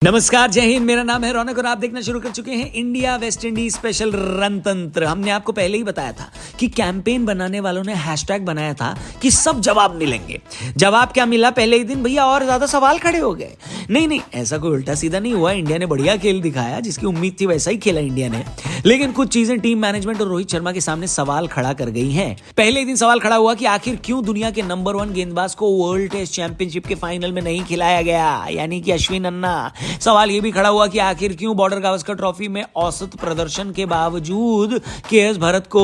नमस्कार, जय हिंद। मेरा नाम है रौनक और आप देखना शुरू कर चुके हैं India West Indies special Rantantra. हमने आपको पहले ही बताया था कि कैंपेन बनाने वालों ने हैशटैग बनाया था कि सब जवाब मिलेंगे। जवाब क्या मिला पहले ही दिन? भैया और ज्यादा सवाल खड़े हो गए। नहीं, ऐसा कोई उल्टा सीधा नहीं हुआ। इंडिया ने बढ़िया खेल दिखाया, जिसकी उम्मीद थी वैसा ही खेला इंडिया ने। लेकिन कुछ चीजें टीम मैनेजमेंट और रोहित शर्मा के सामने सवाल खड़ा कर गई हैं। पहले ही दिन सवाल खड़ा हुआ कि आखिर क्यों दुनिया के नंबर 1 गेंदबाज को वर्ल्ड टेस्ट चैंपियनशिप के फाइनल में नहीं खिलाया गया, यानी कि अश्विन अन्ना। सवाल यह भी खड़ा हुआ कि आखिर क्यों बॉर्डर गावस्कर ट्रॉफी में औसत प्रदर्शन के बावजूद केएस भरत को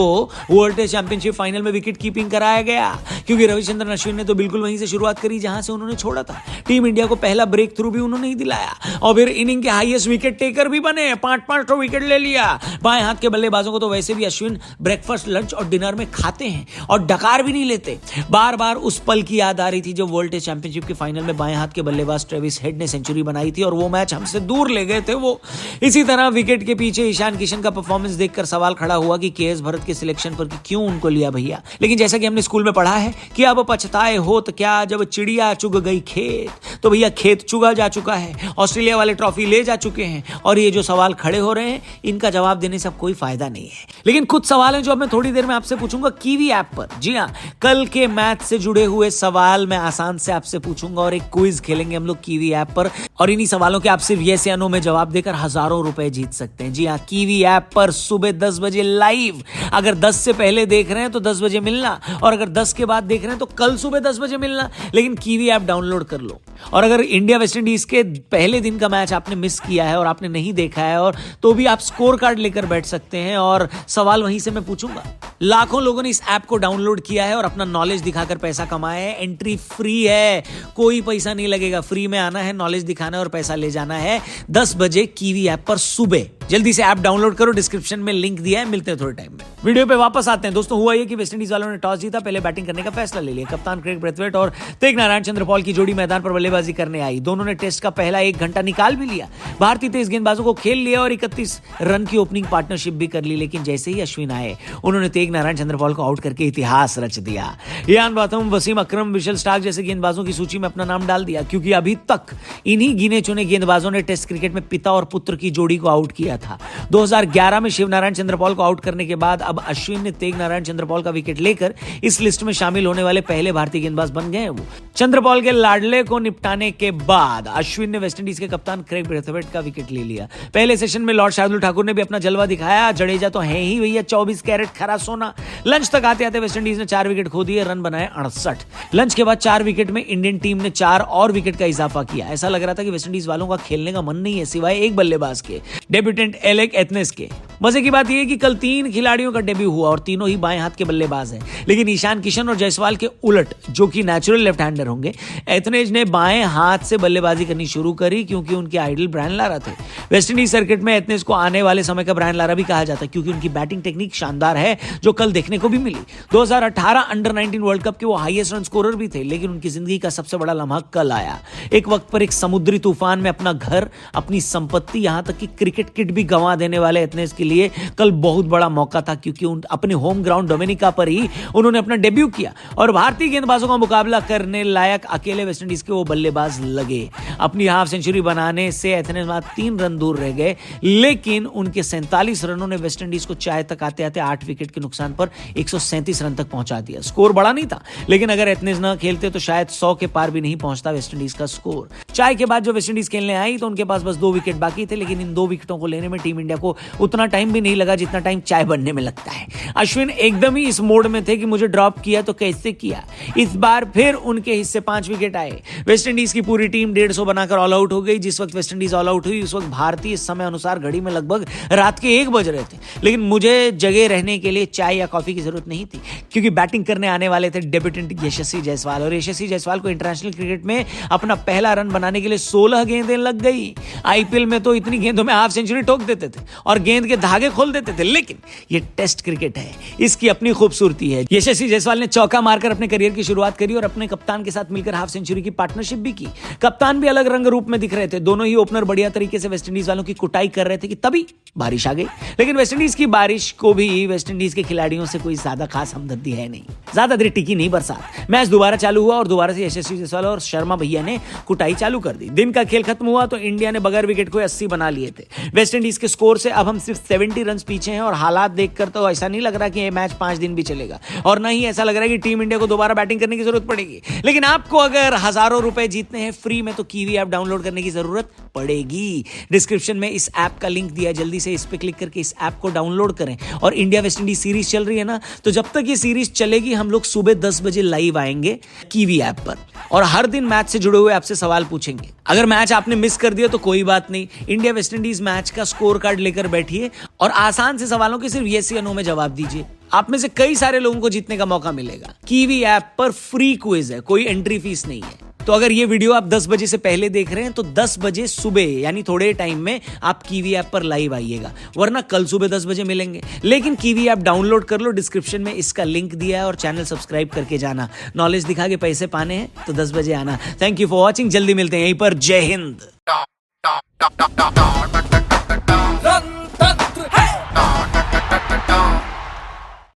वर्ल्ड टेस्ट चैंपियनशिप फाइनल में विकेट कीपिंग कराया गया, क्योंकि रविचंद्रन अश्विन ने तो बिल्कुल वहीं से शुरुआत करी जहां से उन्होंने छोड़ा था। टीम इंडिया को पहला ब्रेक थ्रू भी उन्होंने ही दिलाया और फिर इनिंग के हाईएस्ट विकेट टेकर भी बने। 5-5 विकेट ले लिया। बाएं हाथ के बल्लेबाजों को तो वैसे भी अश्विन ब्रेकफास्ट, लंच और डिनर में खाते हैं और डकार भी नहीं लेते। बार बार उस पल की याद आ रही थी जब वर्ल्ड टेस्ट चैंपियनशिप के फाइनल में बाएं हाथ के बल्लेबाज ट्रेविस हेड ने सेंचुरी बनाई थी और वो मैच हमसे दूर ले गए थे वो। इसी तरह विकेट के पीछे ईशान किशन का परफॉर्मेंस देखकर सवाल खड़ा हुआ कि केएस भरत के सिलेक्शन पर कि क्यों उनको लिया भैया। लेकिन जैसा कि हमने स्कूल में पढ़ा है कि अब पछताए हो तो क्या, जब चिड़िया चुग गई खेत। तो भैया खेत चुगा जा चुका है, ऑस्ट्रेलिया वाले ट्रॉफी ले जा चुके हैं और ये जो सवाल खड़े हो रहे हैं इनका जवाब देने से अब कोई फायदा नहीं है। लेकिन कुछ सवाल हैं जो अब मैं थोड़ी देर में आपसे पूछूंगा कीवी ऐप पर। जी हाँ, कल के मैच से जुड़े हुए सवाल मैं आसान से आपसे पूछूंगा और एक क्विज खेलेंगे हम लोग कीवी ऐप पर, और इन्हीं सवालों के आप सिर्फ यस या नो में जवाब देकर हजारों रुपए जीत सकते हैं। जी हाँ, कीवी ऐप पर सुबह 10 बजे लाइव। अगर 10 से पहले देख रहे हैं तो 10 बजे मिलना, और अगर 10 के बाद देख रहे हैं तो कल सुबह 10 बजे मिलना। लेकिन कीवी ऐप डाउनलोड कर लो। और अगर इंडिया वेस्ट इंडीज के पहले दिन का मैच आपने मिस किया है और आपने नहीं देखा है और तो भी आप स्कोर कार्ड लेकर बैठ सकते हैं और सवाल वहीं से मैं पूछूंगा। लाखों लोगों ने इस ऐप को डाउनलोड किया है और अपना नॉलेज दिखाकर पैसा कमाया है। एंट्री फ्री है, कोई पैसा नहीं लगेगा। फ्री में आना है, नॉलेज दिखाना है और पैसा ले जाना है। 10 बजे कीवी ऐप पर सुबह। जल्दी से ऐप डाउनलोड करो, डिस्क्रिप्शन में लिंक दिया है। मिलते हैं थोड़े टाइम में। वीडियो पे वापस आते हैं। दोस्तों, हुआ ये कि वेस्ट इंडीज वालों ने टॉस जीता, पहले बैटिंग करने का फैसला ले लिया। कप्तान क्रेग ब्रेथवेट और तेग नारायण चंद्रपॉल की जोड़ी मैदान पर बल्लेबाजी करने आई। दोनों ने टेस्ट का पहला 1 घंटा निकाल भी लिया। भारतीय 23 गेंदबाजों को खेल लिया और 31 रन की ओपनिंग पार्टनरशिप भी कर ली। लेकिन जैसे ही अश्विन आए, उन्होंने तेग नारायण चंद्रपॉल को आउट करके इतिहास रच दिया। इयान बाथम, वसीम अकरम, विशल स्टार्क जैसे गेंदबाजों की सूची में अपना नाम डाल दिया, क्योंकि अभी तक इन्हीं गिने चुने गेंदबाजों ने टेस्ट क्रिकेट में पिता और पुत्र की जोड़ी को आउट किया था। 2011 में शिव नारायण चंद्रपॉल को आउट करने के बाद अब अश्विन ने तेग नारायण चंद्रपॉल का विकेट लेकर इस लिस्ट में शामिल होने वाले पहले भारतीय गेंदबाज बन गए हैं वो। चंद्रपॉल के लाडले को निपटाने के बाद अश्विन ने वेस्टइंडीज के कप्तान क्रेग ब्रेथवेट का विकेट ले लिया। पहले सेशन में लॉर्ड शार्दुल ठाकुर ने भी अपना जलवा दिखाया। जडेजा तो है ही भैया 24 कैरेट खरा सोना। लंच तक आते आते वेस्टइंडीज ने 4 विकेट खो दिए, रन बनाए 68। लंच के बाद 4 विकेट में इंडियन टीम ने 4 और विकेट का इजाफा किया। ऐसा लग रहा था कि वेस्टइंडीज वालों का खेलने का मन नहीं है सिवाय एक बल्लेबाज के, डेब्यूटेंट एलेक एथनेस के। मजे की बात यह है कि कल 3 खिलाड़ियों का डेब्यू हुआ और तीनों ही बाएं हाथ के बल्लेबाज हैं। लेकिन ईशान किशन और जायसवाल के उलट, जो कि नेचुरल लेफ्ट हैंडर होंगे, एथनेज ने बाएं हाथ से बल्लेबाजी करनी शुरू करी क्योंकि उनके आइडल ब्रायन लारा थे। वेस्टइंडीज सर्किट में एथनेज को आने वाले समय का ब्रायन लारा भी कहा जाता है, क्योंकि उनकी बैटिंग टेक्निक शानदार है, जो कल देखने को भी मिली। 2018 अंडर 19 वर्ल्ड कप के वो हाईएस्ट रन स्कोरर भी थे। लेकिन उनकी जिंदगी का सबसे बड़ा लम्हा कल आया। एक वक्त पर एक समुद्री तूफान में अपना घर, अपनी संपत्ति, यहां तक कि क्रिकेट किट भी गंवा देने वाले एथनेज के लिए कल बहुत बड़ा मौका था, क्योंकि अपने होम ग्राउंड डोमिनिका पर ही उन्होंने अपना डेब्यू किया और भारतीय गेंदबाजों का मुकाबला करने लायक अकेले वेस्टइंडीज के वो बल्लेबाज लगे। अपनी हाफ सेंचुरी बनाने से एथनेज 3 रन दूर रह गए, लेकिन उनके 47 रनों ने वेस्टइंडीज को चाय तक आते आते 8 विकेट के नुकसान पर 137 रन तक पहुंचा दिया। स्कोर बड़ा नहीं था, लेकिन अगर एथनेज न खेलते तो शायद 100 के पार भी नहीं पहुंचता वेस्टइंडीज का स्कोर। चाय के बाद जो वेस्टइंडीज खेलने आई तो उनके पास बस 2 विकेट बाकी थे, लेकिन इन 2 विकेटों को लेने में टीम इंडिया को उतना टाइम भी नहीं लगा जितना टाइम चाय बनने में लगता है। अश्विन एकदम ही इस मोड में थे कि मुझे ड्रॉप किया तो कैसे किया। इस बार फिर उनके हिस्से 5 विकेट आए। वेस्टइंडीज की पूरी टीम 150 बनाकर ऑल आउट हो गई। जिस वक्त वेस्टइंडीज ऑल आउट हुई उस वक्त भारतीय समय अनुसार घड़ी में लगभग रात के 1 बज रहे थे। लेकिन मुझे जगह रहने के लिए चाय या कॉफी की जरूरत नहीं थी, क्योंकि बैटिंग करने आने वाले थे डेब्यूटेंट यशस्वी जायसवाल। और यशस्वी जायसवाल को इंटरनेशनल क्रिकेट में अपना पहला रन बनाने के लिए 16 गेंदें लग गई। आईपीएल में तो इतनी गेंदों में हाफ सेंचुरी ठोक देते थे और गेंद के धागे खोल देते थे। लेकिन ये टेस्ट क्रिकेट है, इसकी अपनी खूबसूरती है। यशस्वी जायसवाल ने चौका मारकर अपने करियर की शुरुआत करी और अपने कप्तान के साथ मिलकर हाफ सेंचुरी की पार्टनरशिप भी की। कप्तान भी अलग रंग रूप में दिख रहे थे। दोनों ही ओपनर बढ़िया तरीके से वेस्टइंडीज वालों की कुटाई कर रहे थे कि तभी बारिश आ गई। लेकिन वेस्टइंडीज की बारिश को भी वेस्टइंडीज के खिलाड़ियों से कोई ज्यादा खास हमदर्दी है नहीं। ज्यादा देर टिकी नहीं बरसात। मैच दोबारा चालू हुआ और दोबारा से यशस्वी जायसवाल और शर्मा भैया ने कुटाई चालू कर दी। दिन का खेल खत्म हुआ तो इंडिया ने बगैर विकेट को 80 बना लिए थे। वेस्टइंडीज के स्कोर से अब हम सिर्फ 70 रन पीछे हैं और हालात देखकर तो ऐसा नहीं लग रहा कि ये मैच 5 दिन भी चलेगा और ना ही ऐसा लग रहा है कि टीम इंडिया को दोबारा बैटिंग करने की जरूरत पड़ेगी। लेकिन आपको अगर हजारों रुपए जीतने हैं फ्री में तो कीवी ऐप डाउनलोड करने की जरूरत पड़ेगी। डिस्क्रिप्शन में इस ऐप का लिंक दिया है, जल्दी से इस पे क्लिक करके इस ऐप को डाउनलोड करें। और इंडिया वेस्ट इंडीज सीरीज चल रही है ना, तो जब तक ये सीरीज चलेगी हम लोग सुबह 10 बजे लाइव आएंगे कीवी ऐप पर और हर दिन मैच से जुड़े हुए आपसे सवाल पूछेंगे। अगर मैच आपने मिस कर दिया तो कोई बात नहीं, इंडिया वेस्ट इंडीज मैच का स्कोर कार्ड लेकर बैठिए और आसान से सवालों के सिर्फ येस या नो में जवाब दीजिए। आप में से कई सारे लोगों को जीतने का मौका मिलेगा। कीवी ऐप पर फ्री क्विज है, कोई एंट्री फीस नहीं है। तो अगर ये वीडियो आप 10 बजे से पहले देख रहे हैं तो 10 बजे सुबह यानी थोड़े टाइम में आप कीवी ऐप पर लाइव आइएगा, वरना कल सुबह 10 बजे मिलेंगे। लेकिन कीवी ऐप डाउनलोड कर लो, डिस्क्रिप्शन में इसका लिंक दिया है और चैनल सब्सक्राइब करके जाना। नॉलेज दिखा के पैसे पाने हैं तो 10 बजे आना। थैंक यू फॉर वॉचिंग, जल्दी मिलते हैं यहीं पर। जय हिंद।